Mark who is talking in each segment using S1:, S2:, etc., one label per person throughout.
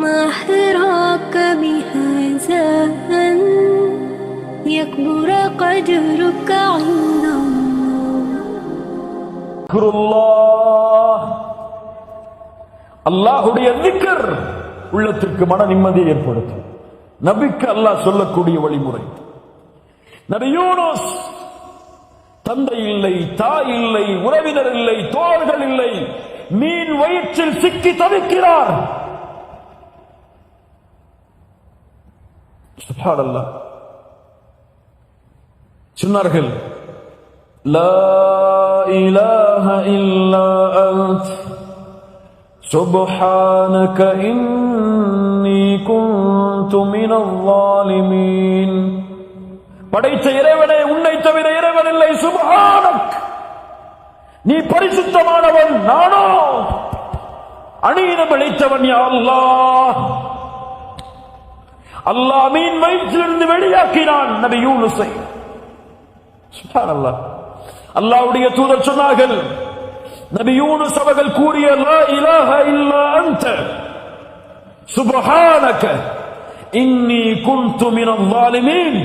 S1: ما حراك بهذا أن يكبر قدرك عند
S2: الله. அல்லாஹ்வுடைய திக்ர் உள்ளத்திற்கு மன நிம்மதியை ஏற்படுத்தும். நபிக்கு அல்லாஹ் சொல்லக்கூடிய வழிமுறை. நபி யூனுஸ் தந்தை இல்லை, தாய் இல்லை, உறவினர் இல்லை, தோழர்கள் இல்லை, மீன் வயிற்றில் சிக்கி தவிக்கிறார். சுப்ஹானல்லாஹ். சொன்னார்கள், லா இலாஹ இல்லா அன்த் சுப்ஹானக இன்னி குன்து மினல் ஸாலிமீன். படைத்த இறைவனே, உன்னை தவிர இறைவன் இல்லை, சுப்ஹானக், நீ பரிசுத்தமானவன், நானோ அநீதம் இழைத்தவன். யா அல்லாஹ். அல்லாஹ் மீன் வயிற்றிலிருந்து வெளியாக்கினான் நபி யூனுஸை. சுப்ஹானல்லாஹ். அல்லாஹ்வுடைய தூதர் சொன்னார்கள், நபி யூனுஸ் அவர்கள் கூறிய லா இலாஹ இல்லா அன்த சுப்ஹானக இன்னி குன்து மினல் ஸாலிமீன்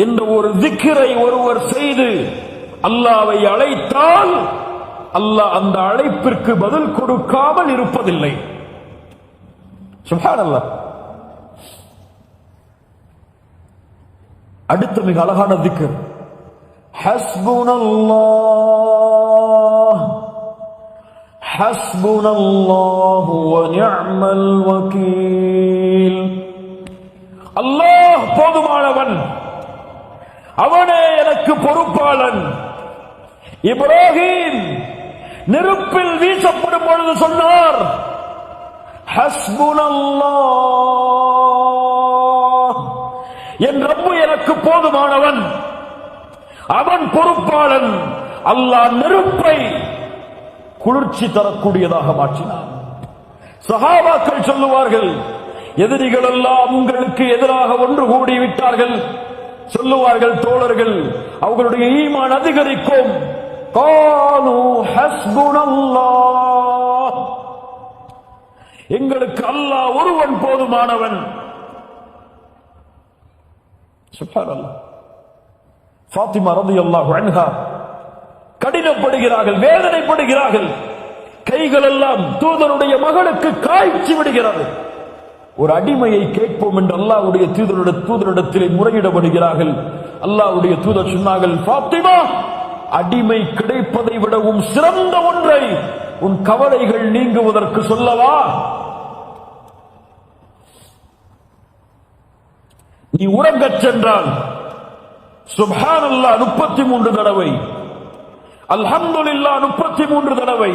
S2: என்ற ஒரு திக்ரை ஒருவர் செய்து அல்லாஹ்வை அழைத்தால் அல்லாஹ் அந்த அழைப்பிற்கு பதில் கொடுக்காமல் இருப்பதில்லை. சுப்ஹானல்லாஹ். அடுத்த மிக அழகான திக்ர், ஹஸ்புனல்லாஹ் ஹஸ்புனல்லாஹு வ நிஅமல் வகீல். அல்லாஹ் போதுமானவன், அவனே எனக்கு பொறுப்பாளன். இப்ராஹிம் நெருப்பில் வீசப்படும் பொழுது சொன்னார், ஹஸ்புனல்லாஹ், என் ரப்பு எனக்கு போதுமானவன், அவன் பொறுப்பாளன். அல்லாஹ் நெருப்பை குளிர்ச்சி தரக்கூடியதாக மாற்றினான். சஹாபாக்கள் சொல்லுவார்கள், எதிரிகள் எல்லாம் உங்களுக்கு எதிராக ஒன்று கூடி விட்டார்கள். சொல்லுவார்கள் தோழர்கள், அவர்களுடைய ஈமான் அதிகரிக்கும். காலு ஹஸ்புனல்லாஹ், எங்களுக்கு அல்லாஹ் ஒருவன் போதுமானவன். சுப்ஹானல்லாஹ். ஃபாத்திமா ரலியல்லாஹு அன்ஹா கடினப்படுகிறார்கள், வேதனைப்படுகிறார்கள். கைகள் எல்லாம் தூதருடைய மகளுக்கு காய்ச்சி விடுகிறது. ஒரு அடிமையை கேட்போம் என்று அல்லாஹ்வுடைய தூதரிடத்திலே முறையிடப்படுகிறார்கள். அல்லாஹ்வுடைய தூதர் சொன்னார்கள், ஃபாத்திமா, அடிமை கிடைப்பதை விடவும் சிறந்த ஒன்றை உன் கவலைகள் நீங்குவதற்கு சொல்லவா? நீ உறங்கச் சென்றால் சுப்ஹானல்லாஹ் 33 தடவை, அல்ஹம்துலில்லாஹ் 33 தடவை,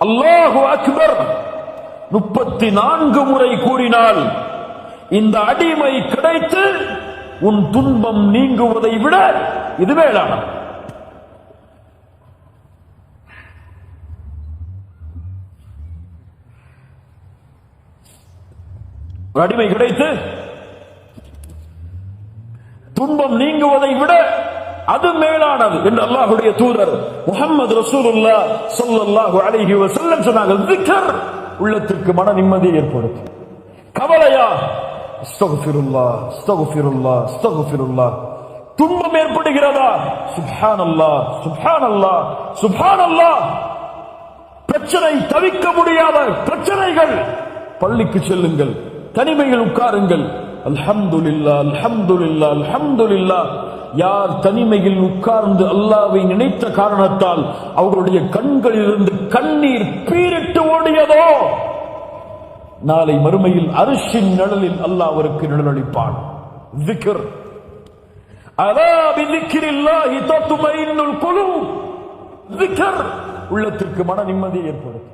S2: அல்லாஹு அக்பர் 34 முறை கூறினால் இந்த அடிமை கிடைத்து உன் துன்பம் நீங்குவதை விட இது மேலான. அடிமை கிடைத்து துன்பம் நீங்குவதை விட அது மேலானது என்று அல்லாஹ்வுடைய தூதர் முஹம்மது ரசூலுல்லாஹ் ஸல்லல்லாஹு அலைஹி வஸல்லம் சொன்னார்கள். திக்ர் உள்ளத்திற்கு மன நிம்மதியை ஏற்படுத்தும். கவலையா, அஸ்தக்ஃபிருல்லாஹ் அஸ்தக்ஃபிருல்லாஹ் அஸ்தக்ஃபிருல்லாஹ். துன்பம் ஏற்படுகிறதா, சுப்ஹானல்லாஹ் சுப்ஹானல்லாஹ் சுப்ஹானல்லாஹ். பிரச்சனை, தவிக்க முடியாத பிரச்சனைகள், பள்ளிக்கு செல்லுங்கள், தனிமையில் உட்காருங்கள், அல்ஹம்துலில்லாஹ் அல்ஹம்துலில்லாஹ் அல்ஹம்துலில்லாஹ். யார் தனிமையில் உட்கார்ந்து அல்லாஹ்வை நினைத்த காரணத்தால் அவர்களுடைய கண்களிலிருந்து கண்ணீர் பீரிட்டு ஓடியதோ, நாளை மறுமையில் அர்ஷின் நிழலில் அல்லாஹ் அவருக்கு நிழலளிப்பான். திக்ர், அலா பிதிக்ரில்லாஹி தத்மைனுல் குலூப். திக்ர் உள்ளத்திற்கு மன நிம்மதியை ஏற்படுத்தும்.